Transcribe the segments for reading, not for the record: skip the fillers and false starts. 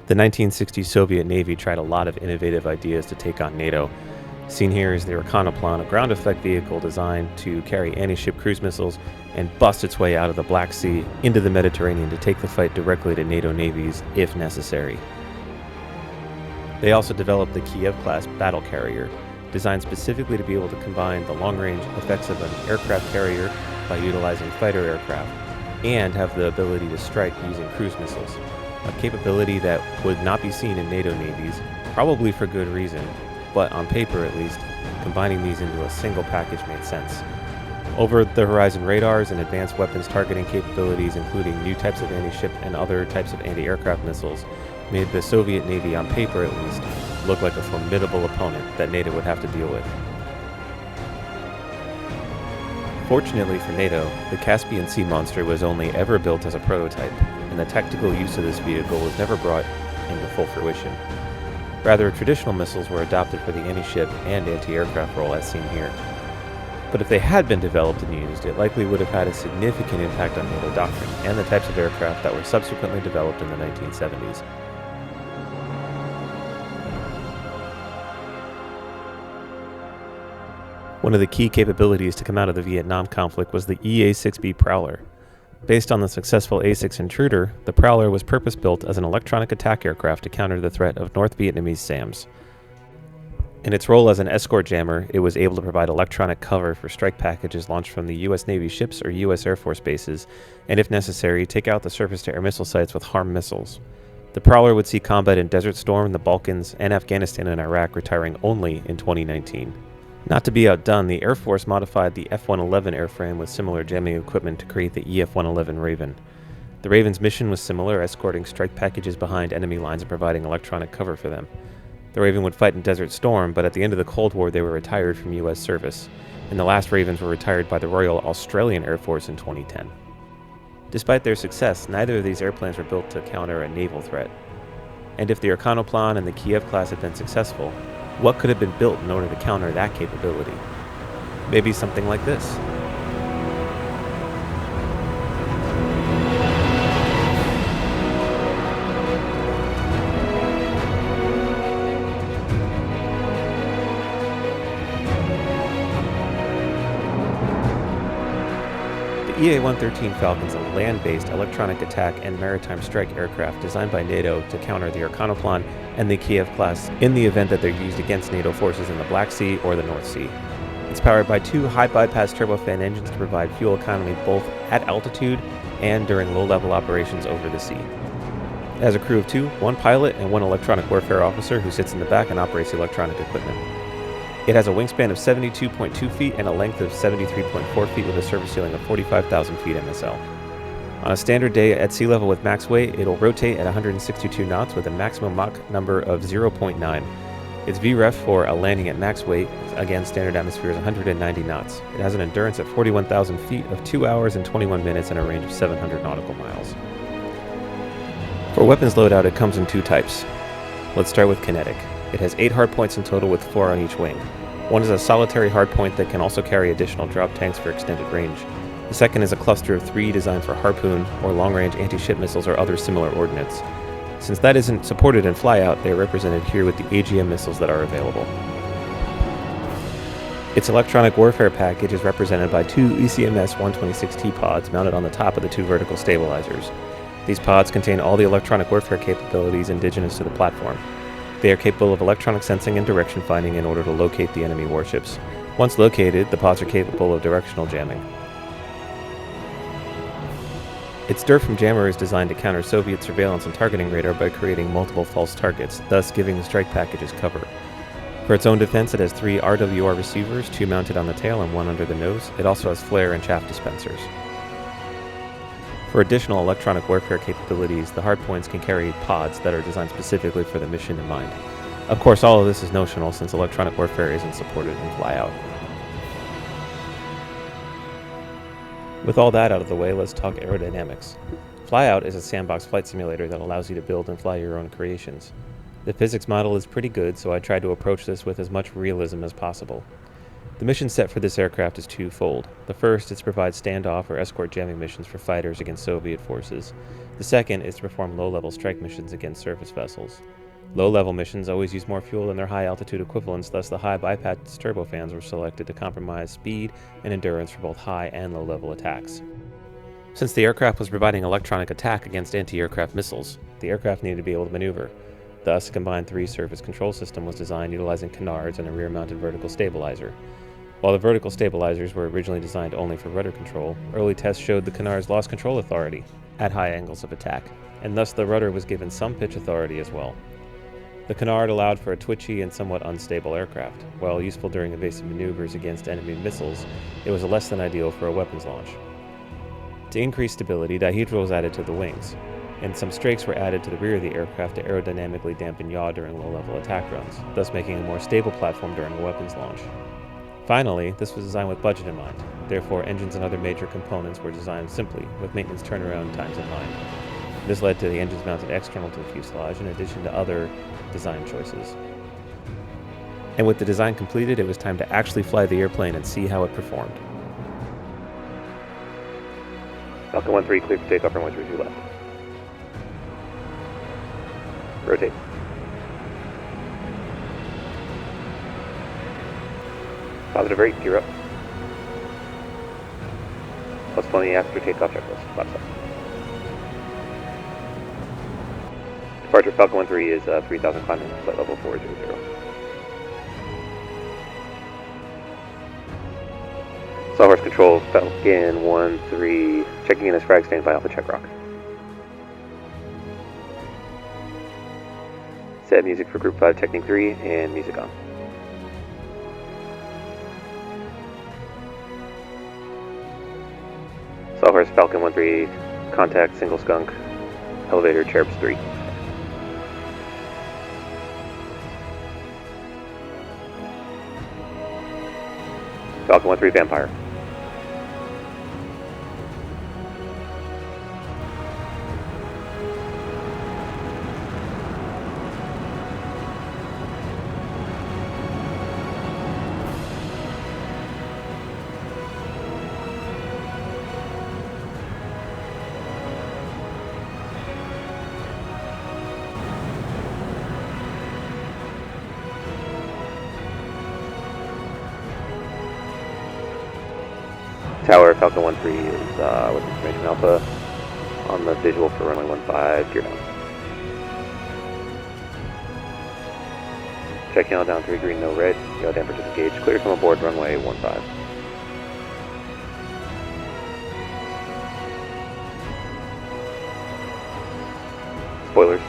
The 1960s Soviet Navy tried a lot of innovative ideas to take on NATO. Seen here is the Erkanoplane, a ground effect vehicle designed to carry anti-ship cruise missiles and bust its way out of the Black Sea into the Mediterranean to take the fight directly to NATO navies if necessary. They also developed the Kiev-class battle carrier, designed specifically to be able to combine the long-range effects of an aircraft carrier by utilizing fighter aircraft, and have the ability to strike using cruise missiles, a capability that would not be seen in NATO navies, probably for good reason, but on paper at least, combining these into a single package made sense. Over-the-horizon radars and advanced weapons targeting capabilities, including new types of anti-ship and other types of anti-aircraft missiles, made the Soviet Navy, on paper at least, look like a formidable opponent that NATO would have to deal with. Fortunately for NATO, the Caspian Sea Monster was only ever built as a prototype, and the tactical use of this vehicle was never brought into full fruition. Rather, traditional missiles were adopted for the anti-ship and anti-aircraft role as seen here. But if they had been developed and used, it likely would have had a significant impact on NATO doctrine and the types of aircraft that were subsequently developed in the 1970s. One of the key capabilities to come out of the Vietnam conflict was the EA-6B Prowler. Based on the successful A-6 Intruder, the Prowler was purpose-built as an electronic attack aircraft to counter the threat of North Vietnamese SAMs. In its role as an escort jammer, it was able to provide electronic cover for strike packages launched from the U.S. Navy ships or U.S. Air Force bases, and if necessary, take out the surface-to-air missile sites with HARM missiles. The Prowler would see combat in Desert Storm, the Balkans, and Afghanistan and Iraq, retiring only in 2019. Not to be outdone, the Air Force modified the F-111 airframe with similar jamming equipment to create the EF-111 Raven. The Raven's mission was similar, escorting strike packages behind enemy lines and providing electronic cover for them. The Raven would fight in Desert Storm, but at the end of the Cold War they were retired from U.S. service, and the last Ravens were retired by the Royal Australian Air Force in 2010. Despite their success, neither of these airplanes were built to counter a naval threat. And if the Erkanoplane and the Kiev class had been successful, what could have been built in order to counter that capability? Maybe something like this. The EA-113 Falcon is a land-based electronic attack and maritime strike aircraft designed by NATO to counter the Erkanoplane and the Kiev class in the event that they're used against NATO forces in the Black Sea or the North Sea. It's powered by two high-bypass turbofan engines to provide fuel economy both at altitude and during low-level operations over the sea. It has a crew of two, one pilot and one electronic warfare officer who sits in the back and operates the electronic equipment. It has a wingspan of 72.2 feet and a length of 73.4 feet with a service ceiling of 45,000 feet MSL. On a standard day at sea level with max weight, it'll rotate at 162 knots with a maximum Mach number of 0.9. Its VREF for a landing at max weight, again standard atmosphere, is 190 knots. It has an endurance at 41,000 feet of 2 hours and 21 minutes and a range of 700 nautical miles. For weapons loadout, it comes in two types. Let's start with kinetic. It has 8 hardpoints in total with 4 on each wing. One is a solitary hardpoint that can also carry additional drop tanks for extended range. The second is a cluster of 3 designed for Harpoon or long-range anti-ship missiles or other similar ordnance. Since that isn't supported in Flyout, they are represented here with the AGM missiles that are available. Its electronic warfare package is represented by 2 ECMS-126T pods mounted on the top of the 2 vertical stabilizers. These pods contain all the electronic warfare capabilities indigenous to the platform. They are capable of electronic sensing and direction finding in order to locate the enemy warships. Once located, the pods are capable of directional jamming. Its DIRF from jammer is designed to counter Soviet surveillance and targeting radar by creating multiple false targets, thus giving the strike packages cover. For its own defense, it has 3 RWR receivers, 2 mounted on the tail and 1 under the nose. It also has flare and chaff dispensers. For additional electronic warfare capabilities, the hardpoints can carry pods that are designed specifically for the mission in mind. Of course, all of this is notional since electronic warfare isn't supported in Flyout. With all that out of the way, let's talk aerodynamics. Flyout is a sandbox flight simulator that allows you to build and fly your own creations. The physics model is pretty good, so I tried to approach this with as much realism as possible. The mission set for this aircraft is twofold. The first is to provide standoff or escort jamming missions for fighters against Soviet forces. The second is to perform low-level strike missions against surface vessels. Low-level missions always use more fuel than their high-altitude equivalents, thus the high bypass turbofans were selected to compromise speed and endurance for both high and low-level attacks. Since the aircraft was providing electronic attack against anti-aircraft missiles, the aircraft needed to be able to maneuver. Thus, a combined three-surface control system was designed utilizing canards and a rear-mounted vertical stabilizer. While the vertical stabilizers were originally designed only for rudder control, early tests showed the canards lost control authority at high angles of attack, and thus the rudder was given some pitch authority as well. The canard allowed for a twitchy and somewhat unstable aircraft. While useful during evasive maneuvers against enemy missiles, it was less than ideal for a weapons launch. To increase stability, dihedral was added to the wings, and some strakes were added to the rear of the aircraft to aerodynamically dampen yaw during low-level attack runs, thus making a more stable platform during a weapons launch. Finally, this was designed with budget in mind. Therefore, engines and other major components were designed simply, with maintenance turnaround times in mind. This led to the engines mounted external to the fuselage, in addition to other design choices. And with the design completed, it was time to actually fly the airplane and see how it performed. Falcon 1-3, clear for takeoff, runway 32 left. Rotate. Positive rate, gear up. Plus 20 after takeoff checklist. Flaps up. Departure Falcon 1-3 is 3,000 climbing, flight level 400. Sawhorse control, Falcon 1-3, checking in as frag, stand by Alpha check rock. Set music for Group 5 Technique 3 and music on. Sawhorse Falcon 1-3, contact single skunk, elevator Cherubs 3. Falcon 1-3 Vampire. Tower, Falcon 1-3 is with information Alpha on the visual for runway 15, gear down. Check yellow down 3 green, no red, yellow damper disengaged, clear from aboard runway 15. Spoilers.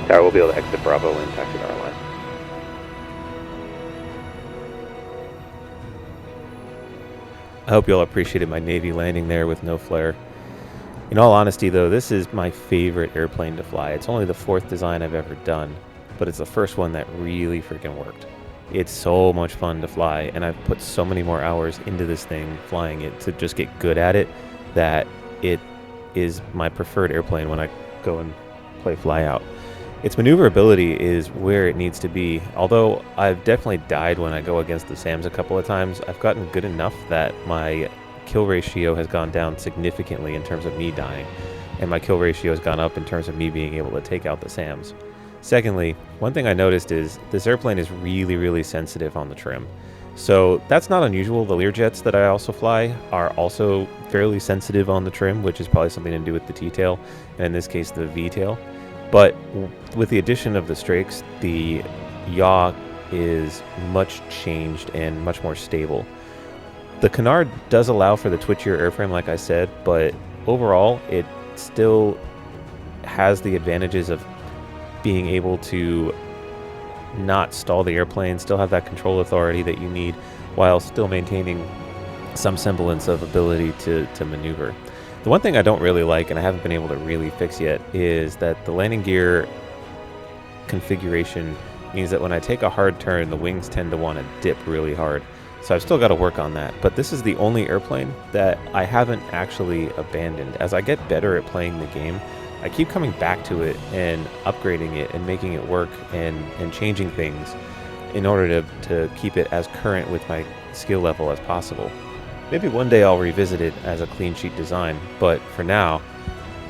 Tower will be able to exit Bravo and taxi our line. I hope you all appreciated my Navy landing there with no flare. In all honesty though, this is my favorite airplane to fly. It's only the 4th design I've ever done, but it's the first one that really freaking worked. It's so much fun to fly, and I've put so many more hours into this thing, flying it, to just get good at it, that it is my preferred airplane when I go and play Flyout. Its maneuverability is where it needs to be. Although I've definitely died when I go against the SAMs a couple of times, I've gotten good enough that my kill ratio has gone down significantly in terms of me dying, and my kill ratio has gone up in terms of me being able to take out the SAMs. Secondly, one thing I noticed is this airplane is really sensitive on the trim. So that's not unusual. The Learjets that I also fly are also fairly sensitive on the trim, which is probably something to do with the T-tail, and in this case the V-tail. But with the addition of the strakes, the yaw is much changed and much more stable. The canard does allow for the twitchier airframe, like I said, but overall it still has the advantages of being able to not stall the airplane, still have that control authority that you need, while still maintaining some semblance of ability to maneuver. The one thing I don't really like, and I haven't been able to really fix yet, is that the landing gear configuration means that when I take a hard turn, the wings tend to want to dip really hard. So I've still got to work on that. But this is the only airplane that I haven't actually abandoned. As I get better at playing the game, I keep coming back to it and upgrading it and making it work and changing things in order to keep it as current with my skill level as possible. Maybe one day I'll revisit it as a clean sheet design, but for now,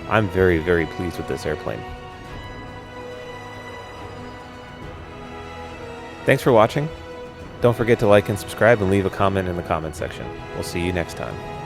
I'm very, very pleased with this airplane. Thanks for watching. Don't forget to like and subscribe and leave a comment in the comment section. We'll see you next time.